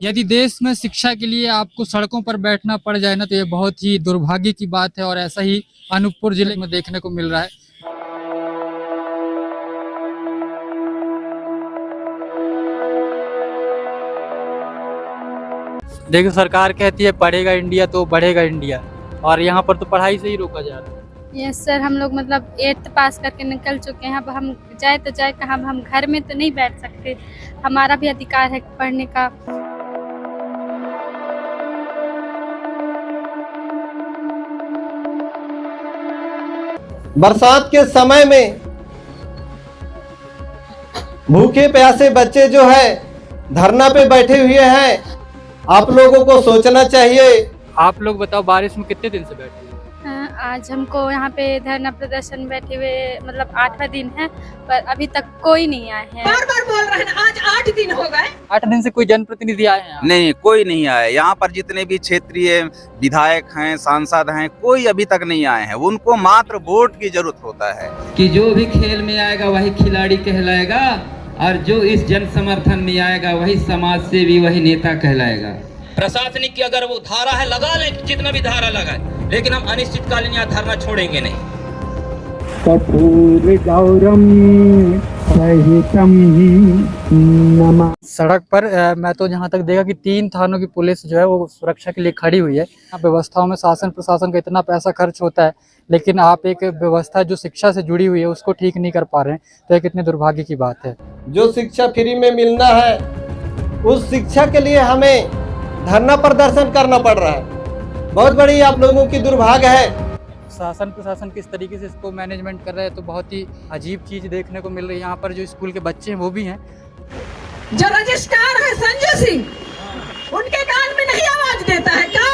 यदि देश में शिक्षा के लिए आपको सड़कों पर बैठना पड़ जाए ना तो ये बहुत ही दुर्भाग्य की बात है और ऐसा ही अनूपपुर जिले में देखने को मिल रहा है। देखो सरकार कहती है पढ़ेगा इंडिया तो बढ़ेगा इंडिया और यहाँ पर तो पढ़ाई से ही रोका जा रहा है। यस सर, हम लोग मतलब 8th पास करके निकल चुके हैं। अब हम जाए तो जाए कहाँ, हम घर में तो नहीं बैठ सकते। हमारा भी अधिकार है पढ़ने का। बरसात के समय में भूखे प्यासे बच्चे जो है धरना पे बैठे हुए हैं। आप लोगों को सोचना चाहिए। आप लोग बताओ बारिश में कितने दिन से बैठे हुए? आज हमको यहाँ पे धरना प्रदर्शन बैठे हुए मतलब 8वां दिन है, पर अभी तक कोई नहीं आए हैं। बार बार बोल रहे हैं, आज 8 दिन हो गए। 8 दिन से कोई जनप्रतिनिधि आए हैं? नहीं, कोई नहीं आया। यहाँ पर जितने भी क्षेत्रीय विधायक हैं, सांसद हैं, कोई अभी तक नहीं आए हैं। उनको मात्र वोट की जरूरत होता है कि जो भी खेल में आएगा वही खिलाड़ी कहलाएगा और जो इस जन समर्थन में आएगा वही समाज सेवी, वही नेता कहलाएगा। प्रशासनिक की अगर वो धारा है लगा ले, जितना भी धारा लगाए, लेकिन हम अनिश्चितकालीन यहाँ धरना छोड़ेंगे नहीं। सड़क पर मैं तो जहाँ तक देखा कि 3 थानों की पुलिस जो है वो सुरक्षा के लिए खड़ी हुई है। यहाँ व्यवस्थाओं में शासन प्रशासन का इतना पैसा खर्च होता है, लेकिन आप एक व्यवस्था जो शिक्षा से जुड़ी हुई है उसको ठीक नहीं कर पा रहे हैं, तो ये कितने दुर्भाग्य की बात है। जो शिक्षा फ्री में मिलना है उस शिक्षा के लिए हमें धरना प्रदर्शन करना पड़ रहा है। बहुत बड़ी आप लोगों की दुर्भाग्य है। शासन प्रशासन किस तरीके से इसको मैनेजमेंट कर रहा है तो बहुत ही अजीब चीज देखने को मिल रही है। यहाँ पर जो स्कूल के बच्चे हैं वो भी हैं। जो रजिस्ट्रार है संजय सिंह, उनके कान में नहीं आवाज देता है क्या?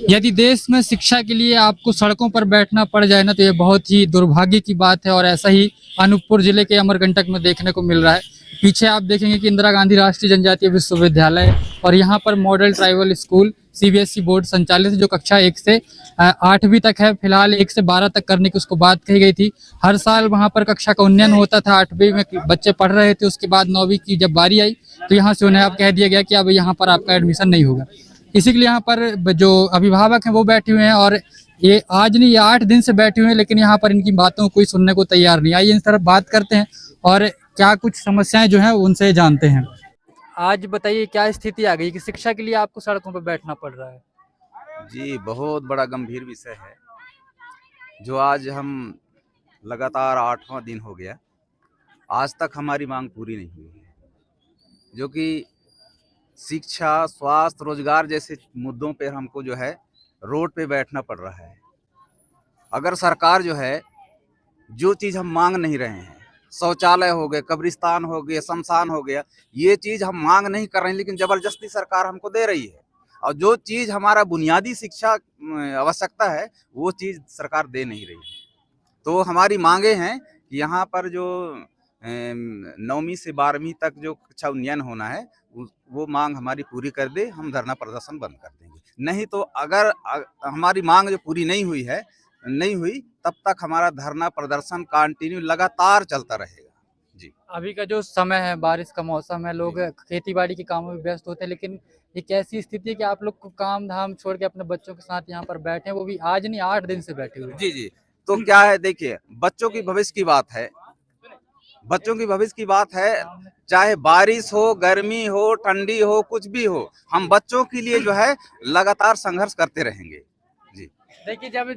यदि देश में शिक्षा के लिए आपको सड़कों पर बैठना पड़ जाए ना तो ये बहुत ही दुर्भाग्य की बात है और ऐसा ही अनूपपुर जिले के अमरकंटक में देखने को मिल रहा है। पीछे आप देखेंगे कि इंदिरा गांधी राष्ट्रीय जनजातीय विश्वविद्यालय और यहाँ पर model tribal school CBSE board संचालित जो कक्षा 1 से 8वीं तक है। फिलहाल 1 से 12 तक करने की उसको बात कही गई थी। हर साल वहाँ पर कक्षा का उन्नयन होता था। 8वीं में बच्चे पढ़ रहे थे, उसके बाद 9वीं की जब बारी आई तो यहाँ से उन्हें अब कह दिया गया कि अब यहाँ पर आपका एडमिशन नहीं होगा। इसी के लिए यहाँ पर जो अभिभावक हैं वो बैठे हुए हैं और ये आज नहीं, ये 8 दिन से बैठे हुए हैं, लेकिन यहाँ पर इनकी बातों को कोई सुनने को तैयार नहीं। आइए इस तरफ बात करते हैं और क्या कुछ समस्याएं जो हैं उनसे जानते हैं। आज बताइए क्या स्थिति आ गई कि शिक्षा के लिए आपको सड़कों पर बैठना पड़ रहा है? जी, बहुत बड़ा गंभीर विषय है जो आज हम लगातार 8वां दिन हो गया, आज तक हमारी मांग पूरी नहीं हुई है। जो कि शिक्षा, स्वास्थ्य, रोजगार जैसे मुद्दों पे हमको जो है रोड पे बैठना पड़ रहा है। अगर सरकार जो है जो चीज़ हम मांग नहीं रहे हैं, शौचालय हो गए, कब्रिस्तान हो गए, शमशान हो गया, ये चीज़ हम मांग नहीं कर रहे हैं, लेकिन ज़बरदस्ती सरकार हमको दे रही है। और जो चीज़ हमारा बुनियादी शिक्षा आवश्यकता है वो चीज़ सरकार दे नहीं रही है। तो हमारी मांगे हैं कि यहाँ पर जो 9वीं से 12वीं तक जो कक्षा उन्नयन होना है वो मांग हमारी पूरी कर दे, हम धरना प्रदर्शन बंद कर देंगे। नहीं तो अगर हमारी मांग जो पूरी नहीं हुई तब तक हमारा धरना प्रदर्शन कंटिन्यू लगातार चलता रहेगा। जी, अभी का जो समय है, बारिश का मौसम है, लोग खेती-बाड़ी के कामों में व्यस्त होते हैं, लेकिन एक ऐसी स्थिति है कि आप लोग को काम धाम छोड़ के अपने बच्चों के साथ यहाँ पर बैठे हैं, वो भी आज नहीं 8 दिन से बैठे हुए हैं। जी। तो क्या है, देखिए, बच्चों की भविष्य की बात है। बच्चों की भविष्य की बात है, चाहे बारिश हो, गर्मी हो, ठंडी हो, कुछ भी हो, हम बच्चों के लिए जो है लगातार संघर्ष करते रहेंगे। जी, देखिए जब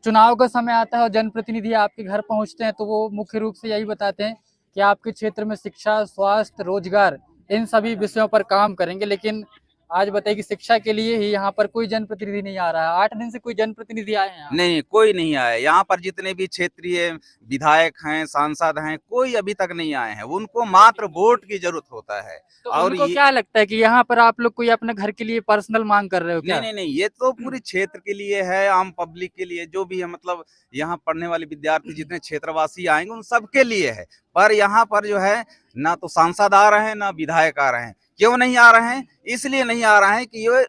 चुनाव का समय आता है और जनप्रतिनिधि आपके घर पहुंचते हैं तो वो मुख्य रूप से यही बताते हैं कि आपके क्षेत्र में शिक्षा, स्वास्थ्य, रोजगार इन सभी विषयों पर काम करेंगे, लेकिन आज बताइए कि शिक्षा के लिए ही यहाँ पर कोई जनप्रतिनिधि नहीं आ रहा है। 8 दिन से कोई जनप्रतिनिधि आए हैं? नहीं, कोई नहीं आया। यहाँ पर जितने भी क्षेत्रीय विधायक हैं, सांसद हैं, कोई अभी तक नहीं आए हैं। उनको मात्र वोट की जरूरत होता है। तो और उनको क्या लगता है कि यहाँ पर आप लोग कोई अपने घर के लिए पर्सनल मांग कर रहे हो क्या? नहीं, ये तो पूरे क्षेत्र के लिए है, आम पब्लिक के लिए, जो भी है, मतलब यहाँ पढ़ने वाले विद्यार्थी जितने क्षेत्रवासी आएंगे उन सबके लिए है। पर यहाँ पर जो है ना तो सांसद आ रहे हैं ना विधायक आ रहे हैं। क्यों नहीं आ रहे हैं? इसलिए नहीं आ रहे हैं कि ये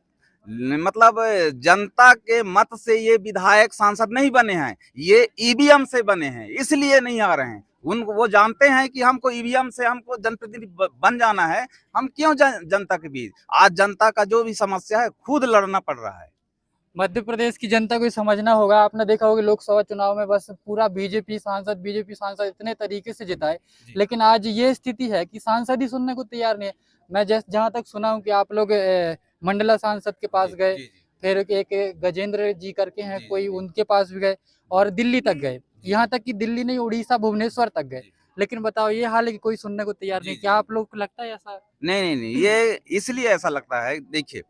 मतलब जनता के मत से ये विधायक सांसद नहीं बने हैं, ये ईवीएम से बने हैं, इसलिए नहीं आ रहे हैं। उनको वो जानते हैं कि हमको ईवीएम से हमको जनप्रतिनिधि बन जाना है, हम क्यों जनता के बीच। आज जनता का जो भी समस्या है खुद लड़ना पड़ रहा है। मध्य प्रदेश की जनता को ये समझना होगा। आपने देखा होगा लोकसभा चुनाव में बस पूरा बीजेपी सांसद इतने तरीके से जिताए, लेकिन आज ये स्थिति है कि सांसद ही सुनने को तैयार नहीं है। मैं जहाँ तक सुना हूँ कि आप लोग मंडला सांसद के पास गए, फिर एक गजेंद्र जी करके हैं कोई, उनके पास भी गए और दिल्ली तक गए, यहाँ तक कि दिल्ली नहीं उड़ीसा भुवनेश्वर तक गए। लेकिन बताओ ये हाल है कि कोई सुनने को तैयार नहीं। क्या आप लोग को लगता है ऐसा? नहीं, ये इसलिए ऐसा लगता है, देखिए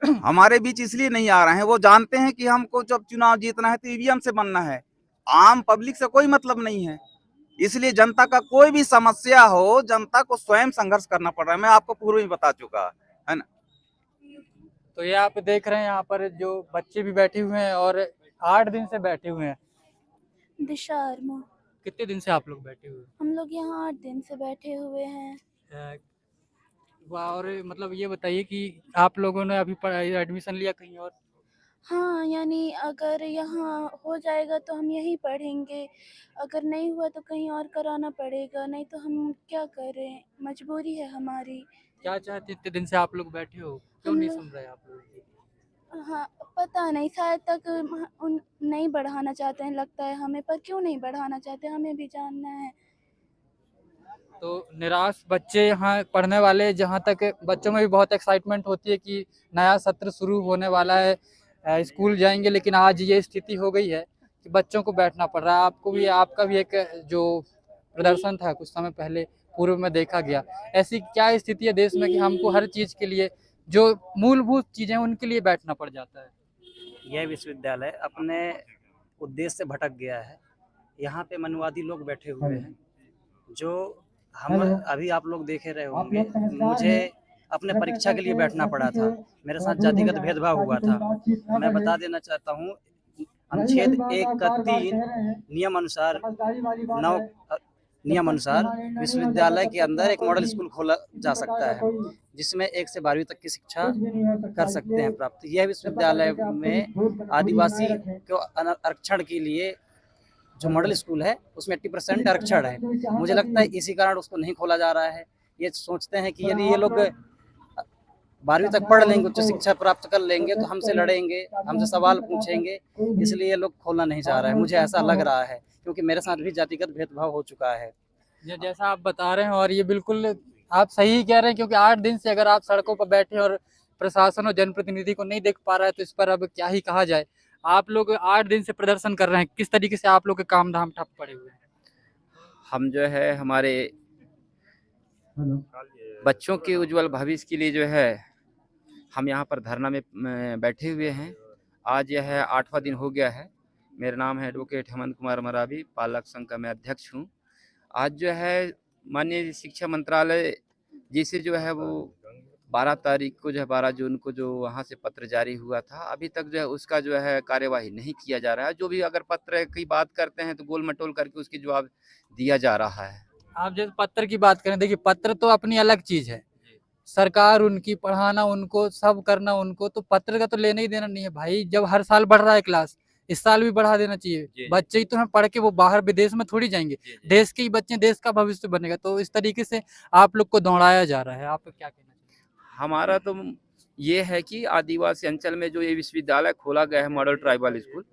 हमारे बीच इसलिए नहीं आ रहे हैं, वो जानते हैं कि हमको जब चुनाव जीतना है तो ईवीएम से बनना है, आम पब्लिक से कोई मतलब नहीं है। इसलिए जनता का कोई भी समस्या हो, जनता को स्वयं संघर्ष करना पड़ रहा है। मैं आपको पूर्व में बता चुका है ना। तो ये आप देख रहे हैं यहाँ पर जो बच्चे भी बैठे हुए हैं और 8 दिन से बैठे हुए हैं। दिशा अर्मा। कितने दिन से आप लोग बैठे हुए हैं? हम लोग यहाँ 8 दिन से बैठे हुए हैं। और मतलब ये बताइए कि आप लोगों ने अभी एडमिशन लिया कहीं और? हाँ, यानी अगर यहाँ हो जाएगा तो हम यहीं पढ़ेंगे, अगर नहीं हुआ तो कहीं और कराना पड़ेगा, नहीं तो हम क्या करें, मजबूरी है हमारी। क्या चाहते इतने दिन से आप लोग बैठे हो, क्यों नहीं सुन रहे आप लोग? हाँ, पता नहीं, शायद तक नहीं बढ़ाना चाहते हैं लगता है हमें, पर क्यों नहीं बढ़ाना चाहते हमें भी जानना है। तो निराश बच्चे यहाँ पढ़ने वाले, जहाँ तक बच्चों में भी बहुत एक्साइटमेंट होती है कि नया सत्र शुरू होने वाला है, स्कूल जाएंगे, लेकिन आज ये स्थिति हो गई है कि बच्चों को बैठना पड़ रहा है। आपका भी एक जो प्रदर्शन था कुछ समय पहले पूर्व में देखा गया, ऐसी क्या स्थिति है देश में कि हमको हर चीज़ के लिए जो मूलभूत चीज़ें उनके लिए बैठना पड़ जाता है? यह विश्वविद्यालय अपने उद्देश्य से भटक गया है। यहाँ पे मनुवादी लोग बैठे हुए हैं, जो हम अभी आप लोग देखे रहे होंगे। मुझे अपने परीक्षा के लिए बैठना पड़ा था, मेरे साथ जातिगत भेदभाव हुआ था। मैं बता देना चाहता हूँ, अनुच्छेद 1 का 3 नियम अनुसार विश्वविद्यालय के अंदर एक मॉडल स्कूल खोला जा सकता है, जिसमें 1 से 12वीं तक की शिक्षा कर सकते हैं प्राप्त। यह विश्वविद्यालय में आदिवासी को आरक्षण के लिए जो मॉडल स्कूल है उसमें 80% आरक्षण है। मुझे लगता है इसी कारण उसको नहीं खोला जा रहा है। ये सोचते हैं कि यदि ये लोग 12वीं तक पढ़ लेंगे, उच्च शिक्षा प्राप्त कर लेंगे, तो हमसे लड़ेंगे, हमसे सवाल पूछेंगे, इसलिए ये लोग खोलना नहीं चाह रहे हैं। मुझे ऐसा लग रहा है, क्योंकि मेरे साथ भी जातिगत भेदभाव हो चुका है। जैसा आप बता रहे हैं, और ये बिल्कुल आप सही कह रहे हैं, क्योंकि 8 दिन से अगर आप सड़कों पर बैठे और प्रशासन और जनप्रतिनिधि को नहीं देख पा रहा है तो इस पर अब क्या ही कहा जाए। आप लोग 8 दिन से प्रदर्शन कर रहे हैं, किस तरीके से आप लोग के काम धाम ठप पड़े हुए हैं? हम जो है हमारे बच्चों के उज्जवल भविष्य के लिए जो है हम यहाँ पर धरना में बैठे हुए हैं। आज यह 8वां दिन हो गया है। मेरा नाम है एडवोकेट हेमंत कुमार मरावी, पालक संघ का मैं अध्यक्ष हूँ। आज जो है माननीय शिक्षा मंत्रालय जी से जो है वो 12 तारीख को जो है 12 जून को जो वहाँ से पत्र जारी हुआ था, अभी तक जो है उसका जो है कार्यवाही नहीं किया जा रहा है। जो भी अगर पत्र की बात करते हैं तो गोल मटोल करके उसकी जवाब दिया जा रहा है। आप जैसे पत्र की बात करें, देखिए पत्र तो अपनी अलग चीज़ है, सरकार उनकी, पढ़ाना उनको, सब करना उनको, तो पत्र का तो लेना ही देना नहीं है भाई। जब हर साल बढ़ रहा है क्लास, इस साल भी बढ़ा देना चाहिए। बच्चे ही तो हैं, पढ़ के वो बाहर विदेश में थोड़ी जाएंगे, देश के ही बच्चे, देश का भविष्य बनेगा। तो इस तरीके से आप लोग को दौड़ाया जा रहा है, आप क्या कहना चाहिए? हमारा तो ये है कि आदिवासी अंचल में जो ये विश्वविद्यालय खोला गया है मॉडल ट्राइबल स्कूल,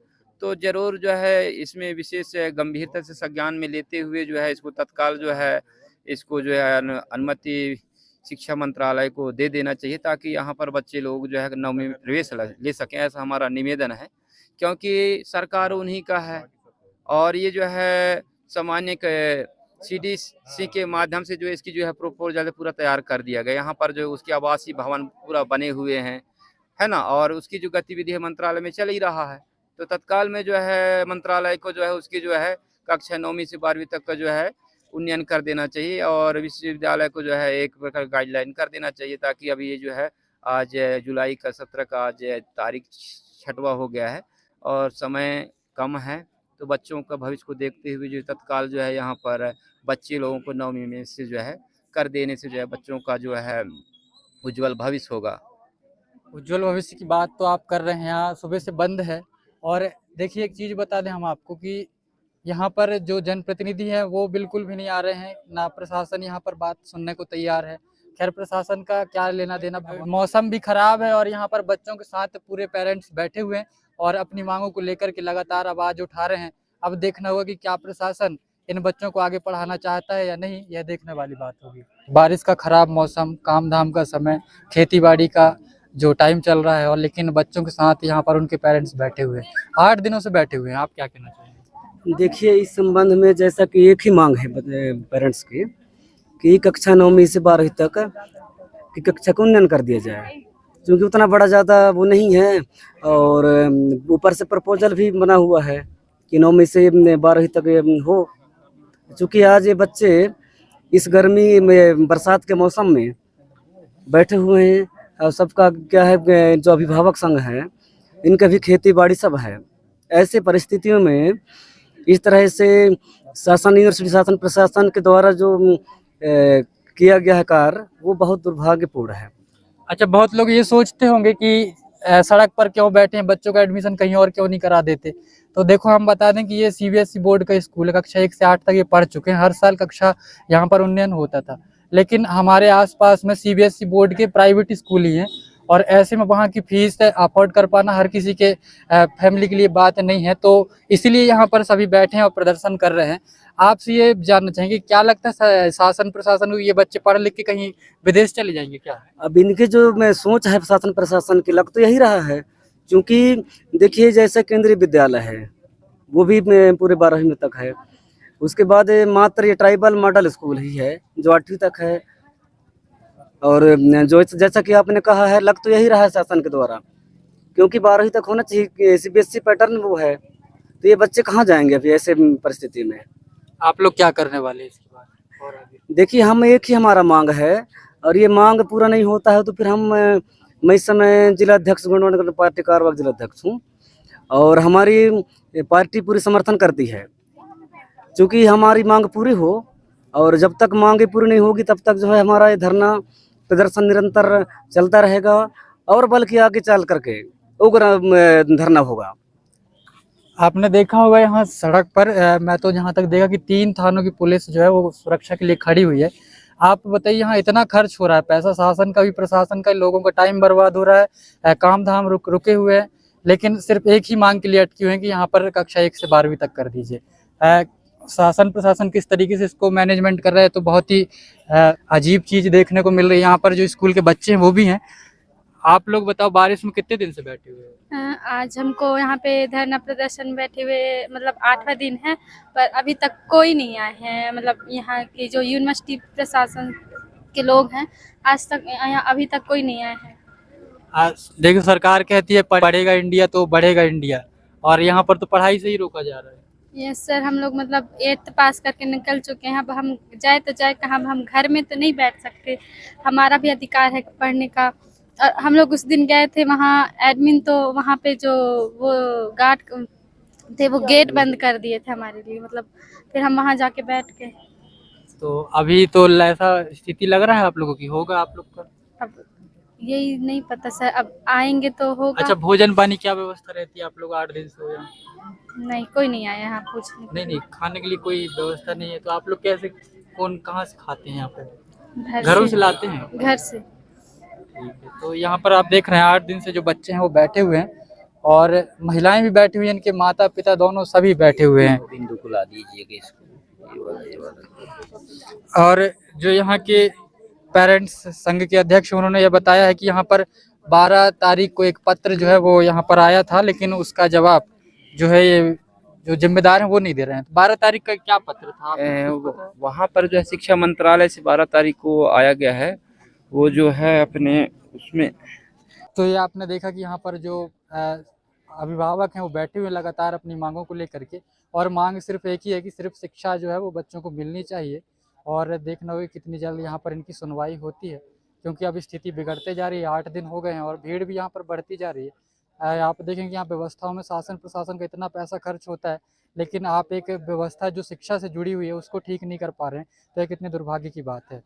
तो जरूर जो है इसमें विशेष गंभीरता से संज्ञान में लेते हुए जो है इसको तत्काल जो है इसको जो है अनुमति शिक्षा मंत्रालय को दे देना चाहिए, ताकि यहाँ पर बच्चे लोग जो है नवमी में प्रवेश ले सकें। ऐसा हमारा निवेदन है, क्योंकि सरकार उन्हीं का है और ये जो है सामान्य CDC के माध्यम से जो है इसकी जो है प्रोपोजल पूरा तैयार कर दिया गया। यहाँ पर जो उसके आवासीय भवन पूरा बने हुए हैं, है ना, और उसकी जो गतिविधि है मंत्रालय में चल ही रहा है। तो तत्काल में जो है मंत्रालय को जो है उसकी जो है कक्षा 9वीं से 12वीं तक का जो है उन्नयन कर देना चाहिए और विश्वविद्यालय को जो है एक प्रकार गाइडलाइन कर देना चाहिए, ताकि अभी ये जो है आज जुलाई का सत्र का आज तारीख 6वां हो गया है और समय कम है, तो बच्चों का भविष्य को देखते हुए जो तत्काल जो है यहाँ पर बच्चे लोगों को 9वीं में से जो है कर देने से जो है बच्चों का जो है उज्जवल भविष्य होगा। उज्जवल भविष्य की बात तो आप कर रहे हैं, यहाँ सुबह से बंद है। और देखिए एक चीज़ बता दें हम आपको कि यहाँ पर जो जनप्रतिनिधि हैं वो बिल्कुल भी नहीं आ रहे हैं, ना प्रशासन यहाँ पर बात सुनने को तैयार है। खैर प्रशासन का क्या लेना देना, मौसम भी खराब है और यहाँ पर बच्चों के साथ पूरे पेरेंट्स बैठे हुए हैं और अपनी मांगों को लेकर के लगातार आवाज़ उठा रहे हैं। अब देखना होगा कि क्या प्रशासन इन बच्चों को आगे पढ़ाना चाहता है या नहीं, यह देखने वाली बात होगी। बारिश का खराब मौसम, काम धाम का समय, खेती बाड़ी का जो टाइम चल रहा है और लेकिन बच्चों के साथ यहाँ पर उनके पेरेंट्स बैठे हुए हैं, 8 दिनों से बैठे हुए हैं। आप क्या कहना चाहेंगे? देखिए इस संबंध में जैसा कि एक ही मांग है पेरेंट्स की कि कक्षा 9वीं से 12वीं तक की कक्षा को उन्नयन कर दिया जाए, क्योंकि उतना बड़ा ज़्यादा वो नहीं है। और ऊपर से प्रपोजल भी बना हुआ है कि 9वीं से 12वीं तक हो, चूँकि आज ये बच्चे इस गर्मी में बरसात के मौसम में बैठे हुए हैं और सबका क्या है, जो अभिभावक संघ है इनका भी खेती बाड़ी सब है। ऐसे परिस्थितियों में इस तरह से शासन, यूनिवर्सिटी शासन प्रशासन के द्वारा जो किया गया है कार्य वो बहुत दुर्भाग्यपूर्ण है। अच्छा, बहुत लोग ये सोचते होंगे कि सड़क पर क्यों बैठे हैं, बच्चों का एडमिशन कहीं और क्यों नहीं करा देते। तो देखो हम बता दें कि ये सीबीएसई बोर्ड का स्कूल है, कक्षा 1 से 8 तक ये पढ़ चुके हैं। हर साल कक्षा यहाँ पर उन्नयन होता था, लेकिन हमारे आसपास में सीबीएसई बोर्ड के प्राइवेट स्कूल ही हैं और ऐसे में वहाँ की फीस अफोर्ड कर पाना हर किसी के फैमिली के लिए बात नहीं है। तो इसीलिए यहाँ पर सभी बैठे हैं और प्रदर्शन कर रहे हैं। आपसे ये जानना चाहेंगे, क्या लगता है शासन प्रशासन को, ये बच्चे पढ़ लिख के कहीं विदेश चले जाएंगे क्या? अब इनके जो मैं सोच है शासन प्रशासन की, लग तो यही रहा है, क्योंकि देखिए जैसे केंद्रीय विद्यालय है वो भी पूरे 12वीं तक है, उसके बाद मात्र ये ट्राइबल मॉडल स्कूल ही है जो 8वीं तक है। और जो जैसा कि आपने कहा है, लग तो यही रहा है शासन के द्वारा, क्योंकि 12वीं तक होना चाहिए, सीबीएसई पैटर्न वो है। तो ये बच्चे कहाँ जाएंगे अभी ऐसे परिस्थिति में? आप लोग क्या करने वाले हैं इसके बाद और आगे? देखिए हम एक ही हमारा मांग है, और ये मांग पूरा नहीं होता है तो फिर मैं इस समय जिलाध्यक्ष गणतंत्र पार्टी कारवार जिलाध्यक्ष हूँ और हमारी पार्टी पूरी समर्थन करती है, क्योंकि हमारी मांग पूरी हो। और जब तक मांगे पूरी नहीं होगी तब तक जो है हमारा ये धरना प्रदर्शन निरंतर चलता रहेगा और बल्कि आगे चल करके उग्र धरना होगा। आपने देखा होगा यहाँ सड़क पर मैं तो जहाँ तक देखा कि 3 थानों की पुलिस जो है वो सुरक्षा के लिए खड़ी हुई है। आप बताइए, यहाँ इतना खर्च हो रहा है, पैसा शासन का भी प्रशासन का, लोगों का टाइम बर्बाद हो रहा है, काम धाम रुके हुए हैं, लेकिन सिर्फ एक ही मांग के लिए अटकी हुई है कि यहाँ पर कक्षा 1 से 12वीं तक कर दीजिए। शासन प्रशासन किस तरीके से इसको मैनेजमेंट कर रहा है तो बहुत ही अजीब चीज़ देखने को मिल रही है। यहाँ पर जो स्कूल के बच्चे हैं वो भी हैं। आप लोग बताओ, बारिश में कितने दिन से बैठे हुए हैं? आज हमको यहाँ पे धरना प्रदर्शन बैठे हुए मतलब 8वां दिन है, पर अभी तक कोई नहीं आए हैं। मतलब यहाँ की जो यूनिवर्सिटी प्रशासन के लोग हैं, आज तक यहाँ अभी तक कोई नहीं आए हैं। देखो सरकार कहती है पढ़ेगा इंडिया तो बढ़ेगा इंडिया, और यहाँ पर तो पढ़ाई से ही रोका जा रहा है। यस सर, हम लोग मतलब 8th पास करके निकल चुके हैं। अब हम जाए तो जाए कहाँ, हम घर में तो नहीं बैठ सकते, हमारा भी अधिकार है पढ़ने का। और हम लोग उस दिन गए थे वहाँ एडमिन, तो वहाँ पे जो वो गार्ड थे वो गेट बंद कर दिए थे हमारे लिए, मतलब फिर हम वहाँ जाके बैठ गए। तो अभी तो ऐसा स्थिति लग रहा है आप लोगों की, होगा आप लोग का? अब यही नहीं पता सर, अब आएंगे तो होगा। अच्छा, भोजन पानी क्या व्यवस्था रहती है? आप लोग 8 दिन से हो यहाँ? नहीं, कोई नहीं आया यहाँ पूछने। नहीं, खाने के लिए कोई व्यवस्था नहीं है, तो आप लोग कैसे, कहाँ से खाते हैं यहाँ पे? घर घरों से लाते हैं? घर से। ठीक है, तो यहाँ पर आप देख रहे हैं 8 दिन से जो बच्चे हैं वो बैठे हुए हैं और महिलाएं भी बैठी हुई हैं, इनके माता पिता दोनों सभी बैठे हुए हैं। बिंदु को ला दीजिएगा इसको। और जो यहाँ के पेरेंट्स संघ के अध्यक्ष, उन्होंने ये बताया है कि यहाँ पर 12 तारीख को एक पत्र जो है वो यहाँ पर आया था, लेकिन उसका जवाब जो है ये जो जिम्मेदार हैं वो नहीं दे रहे हैं। 12 तारीख का क्या पत्र था? वहाँ पर जो है शिक्षा मंत्रालय से 12 तारीख को आया गया है, वो जो है अपने उसमें। तो ये आपने देखा कि यहाँ पर जो अभिभावक हैं वो बैठे हुए लगातार अपनी मांगों को लेकर के, और मांग सिर्फ एक ही है कि सिर्फ शिक्षा जो है वो बच्चों को मिलनी चाहिए। और देखना होगा कितनी जल्द यहाँ पर इनकी सुनवाई होती है, क्योंकि अब स्थिति बिगड़ते जा रही है। 8 दिन हो गए हैं और भीड़ भी यहाँ पर बढ़ती जा रही है। आप देखेंगे यहाँ व्यवस्थाओं में शासन प्रशासन का इतना पैसा खर्च होता है, लेकिन आप एक व्यवस्था जो शिक्षा से जुड़ी हुई है उसको ठीक नहीं कर पा रहे हैं, तो ये कितने दुर्भाग्य की बात है।